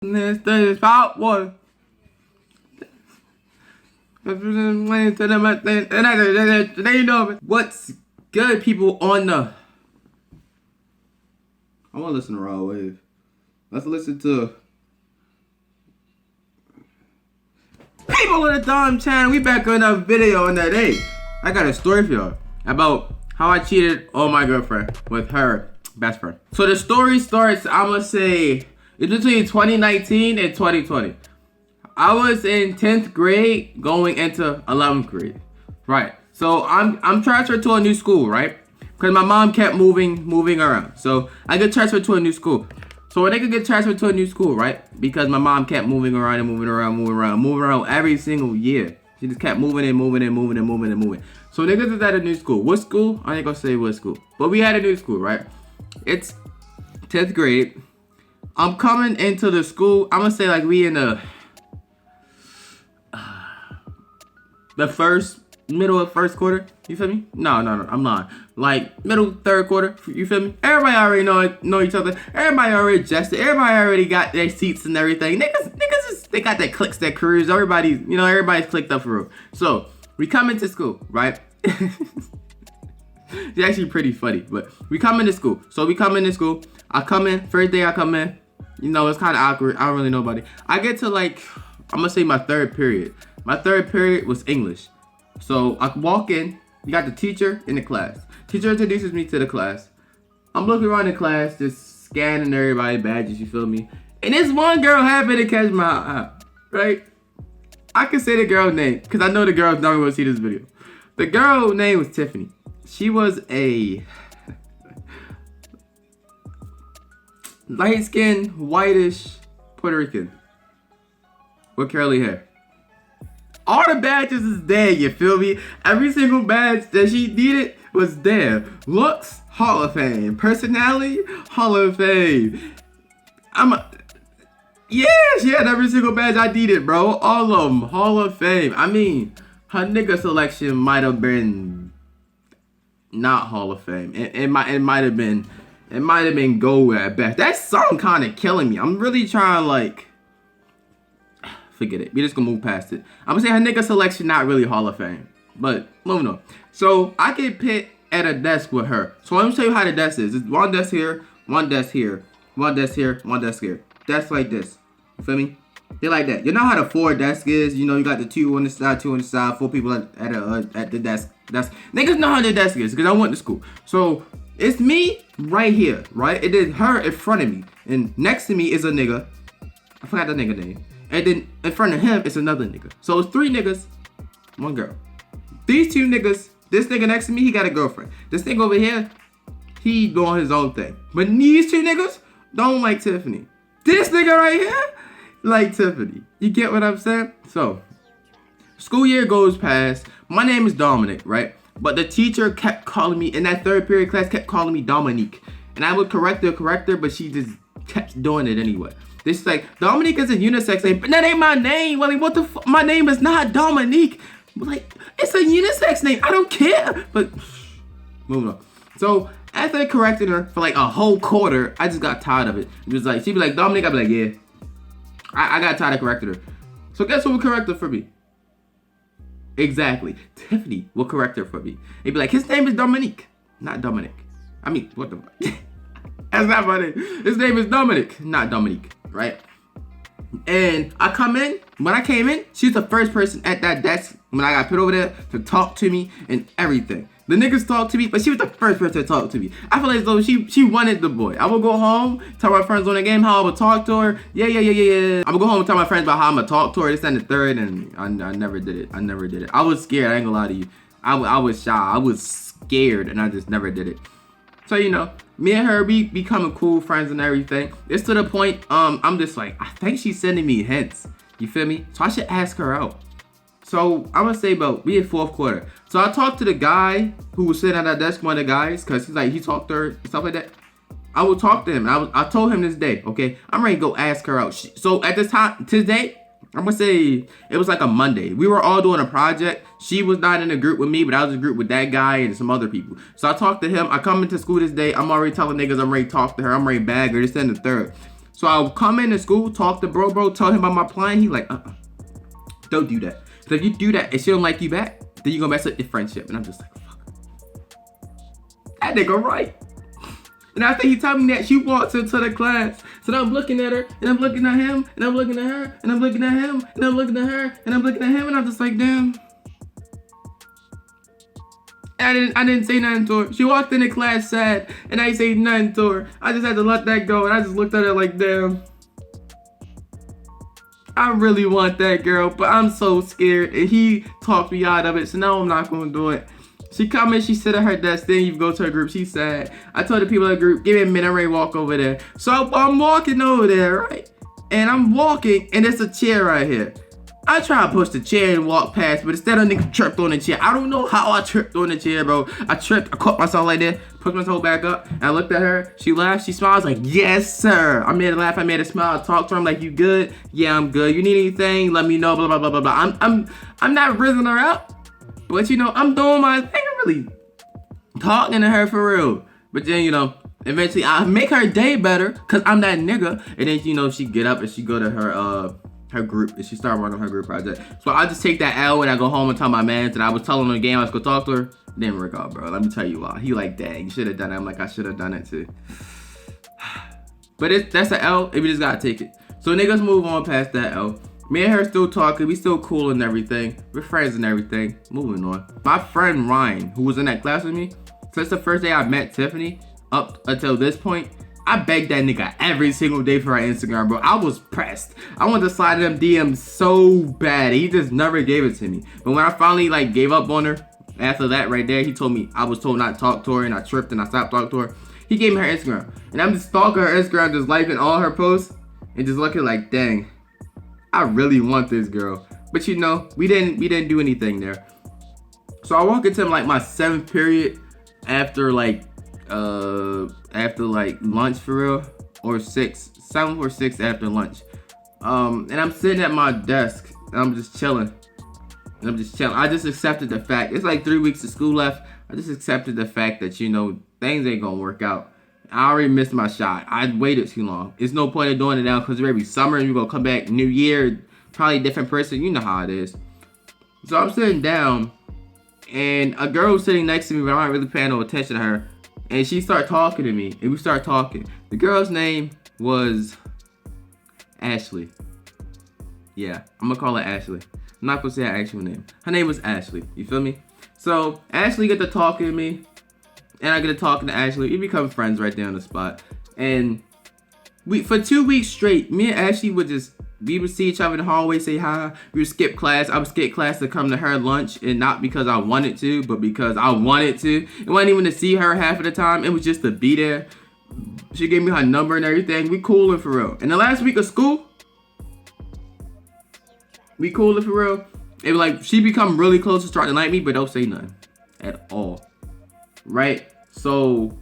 This thing is hot water. What's good, people on the... I want to listen to Raw Wave. Let's listen to... People on the Dom channel. We back on another video on that day. I got a story for y'all about how I cheated on my girlfriend with her best friend. So the story starts, I'm gonna say, it's between 2019 and 2020. I was in 10th grade going into 11th grade. Right. So I'm transferred to a new school, right? Because my mom kept moving around. So I get transferred to a new school. So when they could get transferred to a new school, right? Because my mom kept moving around every single year. She just kept moving. So niggas is at a new school. What school? I ain't gonna say what school. But we had a new school, right? It's 10th grade. I'm coming into the school. I'm gonna say like we in the middle of first quarter. You feel me? No, I'm not. Like middle third quarter. You feel me? Everybody already know each other. Everybody already adjusted. Everybody already got their seats and everything. Niggas they got their cliques, their careers. Everybody's clicked up for real. So we come into school, right? It's actually pretty funny, but we come into school. So we come into school. I come in, first day I come in. You know, it's kind of awkward. I don't really know anybody. I get to like, I'm gonna say my third period. My third period was English. So I walk in, you got the teacher in the class. Teacher introduces me to the class. I'm looking around the class, just scanning everybody's badges, you feel me? And this one girl happened to catch my eye, right? I can say the girl's name, because I know the girl's never gonna see this video. The girl's name was Tiffany. She was a light-skinned, whitish Puerto Rican with curly hair. All the badges is there, you feel me? Every single badge that she needed was there. Looks, Hall of Fame. Personality, Hall of Fame. Yeah, she had every single badge I needed, bro. All of them, Hall of Fame. I mean, her nigga selection might have been not Hall of Fame. It might have been gold at best. That song kind of killing me. I'm really trying to like... Forget it. We just gonna move past it. I'm gonna say her nigga selection not really Hall of Fame. But moving on. So I get pit at a desk with her. So let me show you how the desk is. It's one desk here, one desk here, one desk here, one desk here. Desk like this. You feel me? They're like that. You know how the four desk is? You know you got the two on the side, four people at the desk. Niggas know how the desk is because I went to school. So it's me right here, right? And then her in front of me. And next to me is a nigga. I forgot the nigga name. And then in front of him is another nigga. So it's three niggas, one girl. These two niggas, this nigga next to me, he got a girlfriend. This nigga over here, he doing his own thing. But these two niggas don't like Tiffany. This nigga right here, like Tiffany. You get what I'm saying? So, school year goes past. My name is Dominic, right? But the teacher kept calling me, in that third period class, kept calling me Dominique. And I would correct her, but she just kept doing it anyway. This is like, Dominique is a unisex name, but that ain't my name. Like, what the fuck? My name is not Dominique. Like, it's a unisex name. I don't care. But, moving on. So, after I corrected her for like a whole quarter, I just got tired of it. It was like, she'd be like, Dominique, I'd be like, yeah. I got tired of correcting her. So, guess who would correct her for me? Exactly. Tiffany will correct her for me. They'd be like, his name is Dominique, not Dominic. I mean, what the fuck? That's not my name. His name is Dominic, not Dominique, right? And I come in. When I came in, she was the first person at that desk when I got put over there to talk to me and everything. The niggas talked to me, but she was the first person to talk to me. I feel as though she wanted the boy. I would go home, tell my friends on the game how I would talk to her. Yeah. I would go home and tell my friends about how I'm gonna talk to her, this and the third, and I never did it. I was scared, I ain't gonna lie to you. I was shy, I was scared, and I just never did it. So, you know, me and her, we becoming cool friends and everything. It's to the point, I'm just like, I think she's sending me hints. You feel me? So I should ask her out. So I'm gonna say about, we in fourth quarter. So I talked to the guy who was sitting at that desk, one of the guys, cause he's like, he talked to her and stuff like that. I would talk to him. I told him this day, okay, I'm ready to go ask her out. So at this time, today, I'm gonna say it was like a Monday. We were all doing a project. She was not in a group with me, but I was in a group with that guy and some other people. So I talked to him. I come into school this day. I'm already telling niggas I'm ready to talk to her. I'm ready to bag her. This and the third. So I'll come into school, talk to bro, tell him about my plan. He like, don't do that. So if you do that and she don't like you back, then you gonna mess up your friendship. And I'm just like, fuck. That nigga right. And after he told me that, she walks into the class. So I'm looking at her, and I'm looking at him, and I'm looking at her, and I'm looking at him, and I'm looking at her, and I'm looking at him, and I'm just like, damn. And I didn't say nothing to her. She walked into class sad, and I didn't say nothing to her. I just had to let that go, and I just looked at her like, damn. I really want that girl, but I'm so scared. And he talked me out of it, so now I'm not gonna do it. She come in, she sit at her desk, then you go to her group, she's sad. I told the people in the group, give me a minute, I'm ready to walk over there. So I'm walking over there, right? And I'm walking, and there's a chair right here. I try to push the chair and walk past, but instead a nigga tripped on the chair. I don't know how I tripped on the chair, bro. I tripped, I caught myself like that, pushed myself back up, and I looked at her, she laughed, she smiled, I was like, yes, sir. I made her laugh, I made her smile, I talked to her, I'm like, you good? Yeah, I'm good. You need anything? Let me know, blah, blah, blah, blah, blah. I'm not rizzing her out. But you know, I'm doing my thing. I'm really talking to her for real. But then, you know, eventually I make her day better because I'm that nigga. And then, you know, she get up and she go to her group and she start working on her group project. So I just take that L and I go home and tell my man that I was telling him again I was gonna talk to her. Didn't work out, bro. Let me tell you why. He like, dang, you should have done it. I'm like, I should have done it too. But that's an L and we just gotta take it. So niggas move on past that L. Me and her still talking, we still cool and everything. We're friends and everything. Moving on. My friend Ryan, who was in that class with me, since the first day I met Tiffany, up until this point, I begged that nigga every single day for her Instagram, bro. I was pressed. I wanted to slide them DMs so bad. He just never gave it to me. But when I finally like gave up on her, after that right there, he told me I was told not to talk to her and I tripped and I stopped talking to her. He gave me her Instagram. And I'm just stalking her Instagram, just liking all her posts and just looking like, dang. I really want this girl. But you know, we didn't do anything there. So I walk into like my 7th period after like lunch for real. Or 7th or 6th after lunch. And I'm sitting at my desk and I'm just chilling. I just accepted the fact. It's like 3 weeks of school left. I just accepted the fact that, you know, things ain't gonna work out. I already missed my shot. I waited too long. It's no point in doing it now because every summer and you're going to come back new year, probably a different person. You know how it is. So I'm sitting down and a girl was sitting next to me, but I'm not really paying no attention to her. And she started talking to me and we started talking. The girl's name was Ashley. Yeah, I'm going to call her Ashley. I'm not going to say her actual name. Her name was Ashley. You feel me? So Ashley get to talking to me. And I get to talking to Ashley. We become friends right there on the spot. And for 2 weeks straight, me and Ashley we would see each other in the hallway, say hi. We would skip class. I would skip class to come to her lunch. And not because I wanted to, but because I wanted to. It wasn't even to see her half of the time. It was just to be there. She gave me her number and everything. We coolin' for real. And the last week of school, we coolin' for real. It was like, she become really close to starting to like me, but don't say nothing at all. Right? So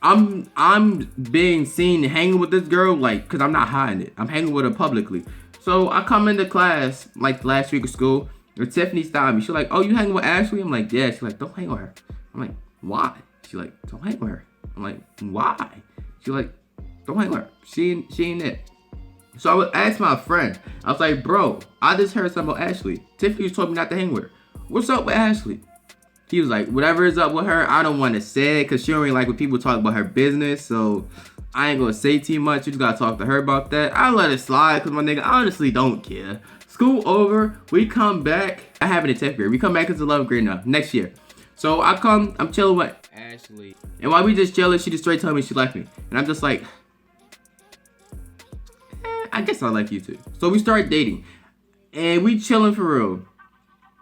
I'm being seen hanging with this girl, like, because I'm not hiding it. I'm hanging with her publicly. So I come into class like the last week of school and Tiffany stopped me. She's like, oh, you hanging with Ashley? I'm like, yeah. She's like, don't hang with her. I'm like, why? She's like, don't hang with her. I'm like, why? She's like, don't hang with her. She ain't it. So I would ask my friend. I was like, bro, I just heard something about Ashley. Tiffany told me not to hang with her. What's up with Ashley? He was like, whatever is up with her, I don't want to say it because she don't really like when people talk about her business. So I ain't going to say too much. You just got to talk to her about that. I let it slide because my nigga honestly don't care. School over. We come back. I have it in 10th grade. We come back as 11th grade now. Next year. So I'm chilling with Ashley. And while we just chilling, she just straight told me she liked me. And I'm just like, I guess I like you too. So we start dating. And we chilling for real.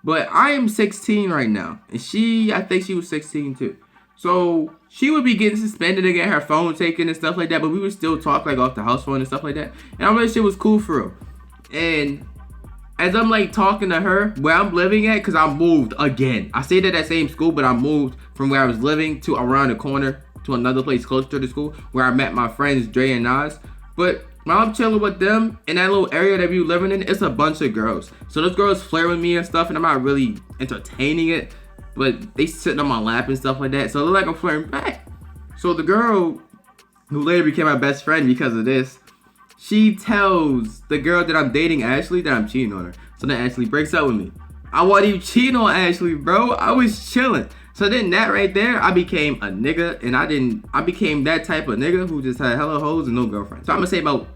But I am 16 right now. And I think she was 16 too. So she would be getting suspended and get her phone taken and stuff like that. But we would still talk like off the house phone and stuff like that. And our relationship was cool for real. And as I'm like talking to her where I'm living at, because I moved again. I stayed at that same school, but I moved from where I was living to around the corner to another place closer to the school where I met my friends Dre and Nas. But while I'm chilling with them in that little area that we were living in, it's a bunch of girls. So those girls flirt with me and stuff, and I'm not really entertaining it, but they sitting on my lap and stuff like that. So it look like I'm flirting back. So the girl who later became my best friend because of this, She tells the girl that I'm dating, Ashley, that I'm cheating on her. So then Ashley breaks up with me. I wasn't even cheating on Ashley, bro. I was chilling. So then that right there, I became a nigga, and I became that type of nigga who just had hella hoes and no girlfriend. So I'm gonna say about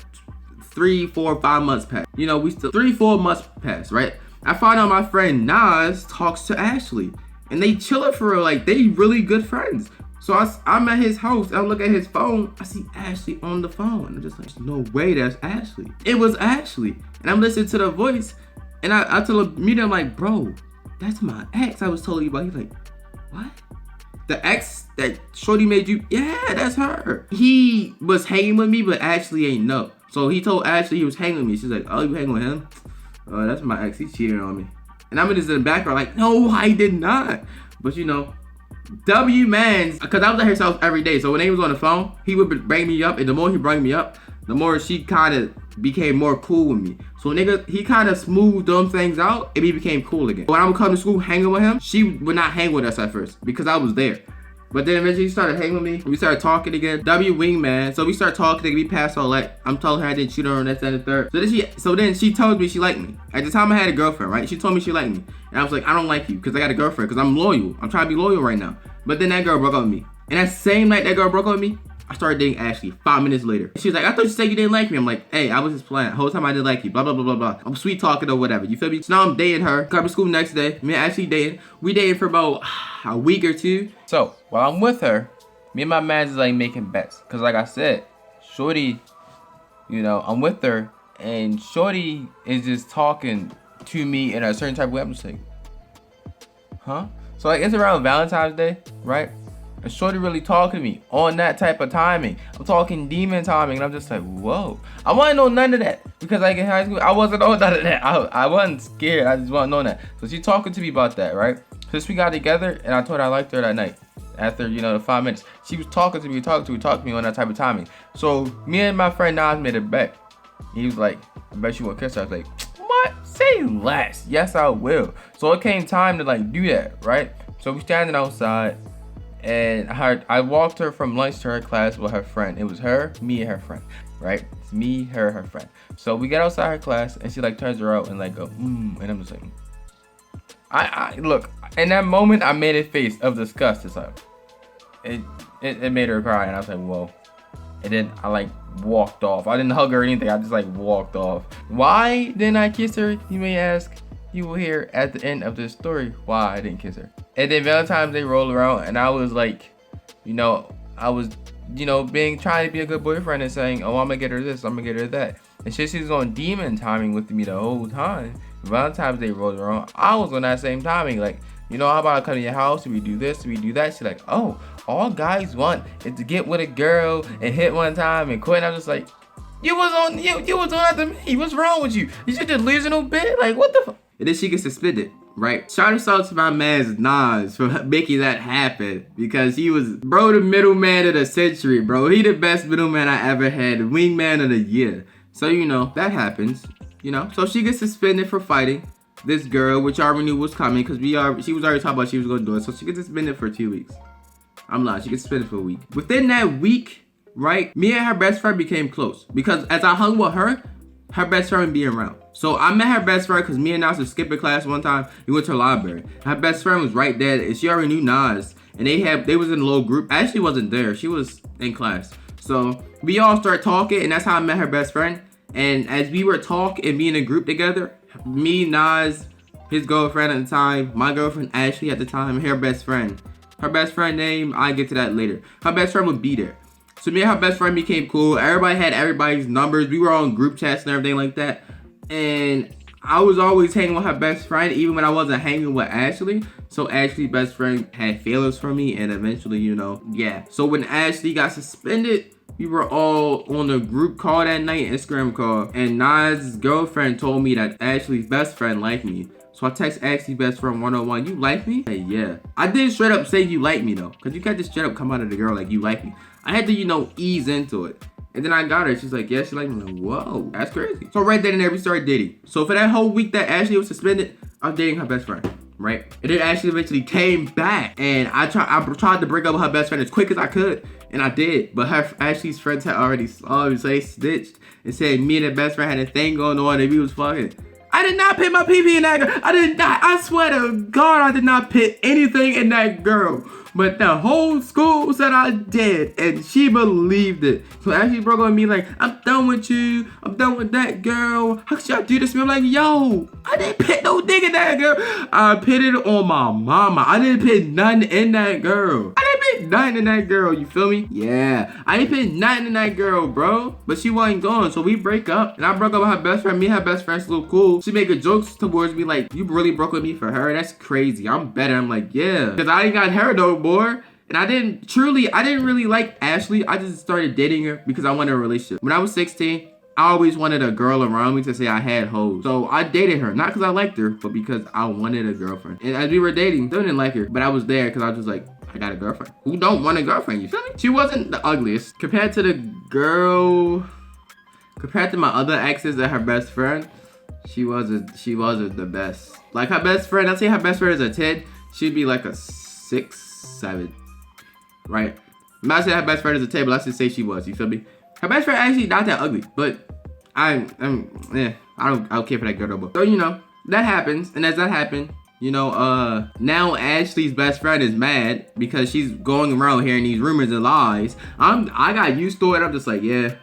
3, 4, 5 months passed. You know, we still 3, 4 months passed, right? I find out my friend Nas talks to Ashley, and they chillin' for real, like they really good friends. So I'm at his house, and I look at his phone, I see Ashley on the phone. I'm just like, there's no way that's Ashley. It was Ashley. And I'm listening to the voice, and I tell him, I'm like, bro, that's my ex I was telling you about. He's like, what? The ex that Shorty made you? Yeah, that's her. He was hanging with me, but Ashley ain't know. So he told Ashley he was hanging with me. She's like, oh, you hanging with him? That's my ex, he's cheating on me. And I'm just in the background like, no, I did not. But you know, W mans, because I was at his house every day. So when he was on the phone, he would bring me up. And the more he bring me up, the more she kind of became more cool with me. So nigga, he kind of smoothed them things out and he became cool again. When I would come to school hanging with him, she would not hang with us at first because I was there. But then eventually he started hanging with me. We started talking again. W wingman. So we started talking. We passed all that. I'm telling her I didn't cheat on her. That's and the third. So then she told me she liked me. At the time I had a girlfriend, right? She told me she liked me. And I was like, I don't like you because I got a girlfriend because I'm loyal. I'm trying to be loyal right now. But then that girl broke up with me. And that same night that girl broke up with me, I started dating Ashley 5 minutes later. She was like, I thought you said you didn't like me. I'm like, hey, I was just playing. The whole time I didn't like you. Blah, blah, blah, blah, blah. I'm sweet talking or whatever. You feel me? So now I'm dating her. Come to school next day. Me and Ashley dating. We dating for about a week or two. So while I'm with her, me and my man is like making bets. Cause like I said, Shorty, you know, I'm with her and Shorty is just talking to me in a certain type of way. I'm just like, huh? So like it's around Valentine's Day, right? And Shorty really talking to me on that type of timing. I'm talking demon timing, and I'm just like, whoa. I wasn't know none of that because like in high school, I wasn't know none of that. I wasn't scared. I just wasn't know that. So she talking to me about that, right? Since we got together, and I told her I liked her that night. After, you know, the 5 minutes, she was talking to me on that type of timing. So me and my friend Nas made a bet. He was like, I bet you won't kiss her. I was like, what? Say less. Yes, I will. So it came time to like do that, right? So we standing outside. And I walked her from lunch to her class with her friend. It was her, me, and her friend, right? It's me, her friend. So we get outside her class, and she like turns her out and like go, and I'm just like, I look. In that moment, I made a face of disgust. It's like, it made her cry, and I was like, whoa. And then I like walked off. I didn't hug her or anything. I just like walked off. Why didn't I kiss her? You may ask. You will hear at the end of this story why I didn't kiss her. And then Valentine's Day rolled around and I was like, you know, trying to be a good boyfriend and saying, oh, I'm gonna get her this, I'm gonna get her that. And she's on demon timing with me the whole time. Valentine's Day rolled around, I was on that same timing, like, you know, how about I come to your house, we do this, we do that. She's like, oh, all guys want is to get with a girl and hit one time and quit. And I'm just like, you was on after me. What's wrong with you? You should delusional bitch. Like, what the fuck? And then she gets suspended, right? Shout out to my man's Nas for making that happen because he was, bro, the middleman of the century, bro. He the best middleman I ever had, the wingman of the year. So, you know, that happens, you know. So she gets suspended for fighting this girl, which I already knew was coming because she was already talking about she was going to do it. So she gets suspended for 2 weeks. I'm lying, she gets suspended for a week. Within that week, right, me and her best friend became close because as I hung with her best friend would be around. So I met her best friend because me and Nas were skipping class one time. We went to the library. Her best friend was right there and she already knew Nas. And they was in a little group. Ashley wasn't there. She was in class. So we all started talking and that's how I met her best friend. And as we were talking and being in a group together, me, Nas, his girlfriend at the time, my girlfriend Ashley at the time, and her best friend. Her best friend name, I'll get to that later. Her best friend would be there. So me and her best friend became cool. Everybody had everybody's numbers. We were on group chats and everything like that. And I was always hanging with her best friend, even when I wasn't hanging with Ashley. So Ashley's best friend had feelings for me, and eventually, you know, yeah. So when Ashley got suspended, we were all on a group call that night, Instagram call. And Nas' girlfriend told me that Ashley's best friend liked me. So I text Ashley's best friend 101, you like me? Hey, yeah. I didn't straight up say you like me though, because you can't just straight up come out of the girl like you like me. I had to, you know, ease into it. And then I got her. She's like, yeah, she liked me. I'm like, whoa, that's crazy. So right then and there, we started dating. So for that whole week that Ashley was suspended, I was dating her best friend, right? And then Ashley eventually came back. And I tried to break up with her best friend as quick as I could. And I did, but her Ashley's friends had already saw me, so they snitched and said me and her best friend had a thing going on and we was fucking. I did not put my PP in that girl. I did not. I swear to God, I did not put anything in that girl. But the whole school said I did, and she believed it. So Ashley broke up with me like, I'm done with you. I'm done with that girl. How could y'all do this to me? I'm like, yo, I didn't put no dick in that girl. I put it on my mama. I didn't put nothing in that girl. I didn't put nothing in that girl. You feel me? Yeah. I didn't put nothing in that girl, bro. But she wasn't going. So we break up, and I broke up with her best friend. Me and her best friend's a little cool. She making jokes towards me like, you really broke with me for her? That's crazy. I'm better. I'm like, yeah. Because I ain't got her no more. And I didn't really like Ashley. I just started dating her because I wanted a relationship. When I was 16, I always wanted a girl around me to say I had hoes. So I dated her, not because I liked her, but because I wanted a girlfriend. And as we were dating, still didn't like her, but I was there because I was just like, I got a girlfriend. Who don't want a girlfriend, you feel me? She wasn't the ugliest. Compared to my other exes and her best friend, she wasn't the best. Like her best friend, I'd say her best friend is a 10. She'd be like a 6, 7. Right? I'm not saying her best friend is a 10, but let's just say she was. You feel me? Her best friend actually not that ugly, but I don't care for that girl no more. So you know that happens, and as that happened, you know, now Ashley's best friend is mad because she's going around hearing these rumors and lies. I got used to it. I'm just like, yeah,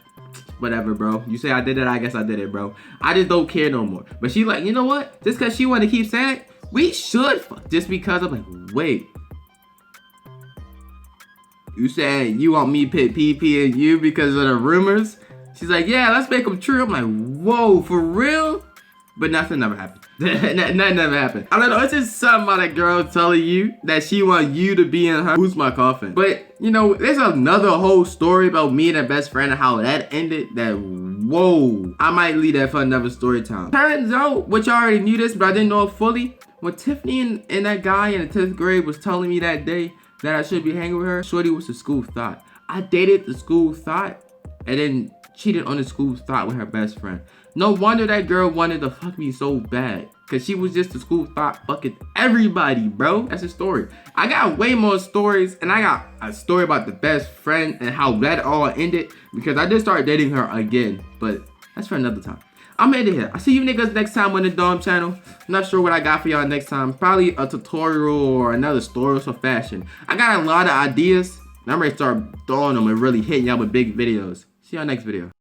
whatever, bro. You say I did it, I guess I did it, bro. I just don't care no more. But she like, you know what? Just because she want to keep saying it, we should fuck. Just because I'm like, wait. You saying you want me to put PP in you because of the rumors? She's like, yeah, let's make them true. I'm like, whoa, for real? But nothing never happened. Nothing never happened. I don't know, it's just something about a girl telling you that she wants you to be in her Who's My Coffin. But, you know, there's another whole story about me and her best friend and how that ended that, whoa. I might leave that for another story time. Turns out, which I already knew this, but I didn't know it fully. When Tiffany and that guy in the 10th grade was telling me that day that I should be hanging with her, shorty was the school thought. I dated the school thought and then cheated on the school thought with her best friend. No wonder that girl wanted to fuck me so bad. Cause she was just the school thought fucking everybody, bro. That's a story. I got way more stories, and I got a story about the best friend and how that all ended because I just started dating her again. But that's for another time. I'm out of here. I'll see you niggas next time on the Dom channel. I'm not sure what I got for y'all next time. Probably a tutorial or another story or some fashion. I got a lot of ideas. I'm ready to start throwing them and really hitting y'all with big videos. See y'all next video.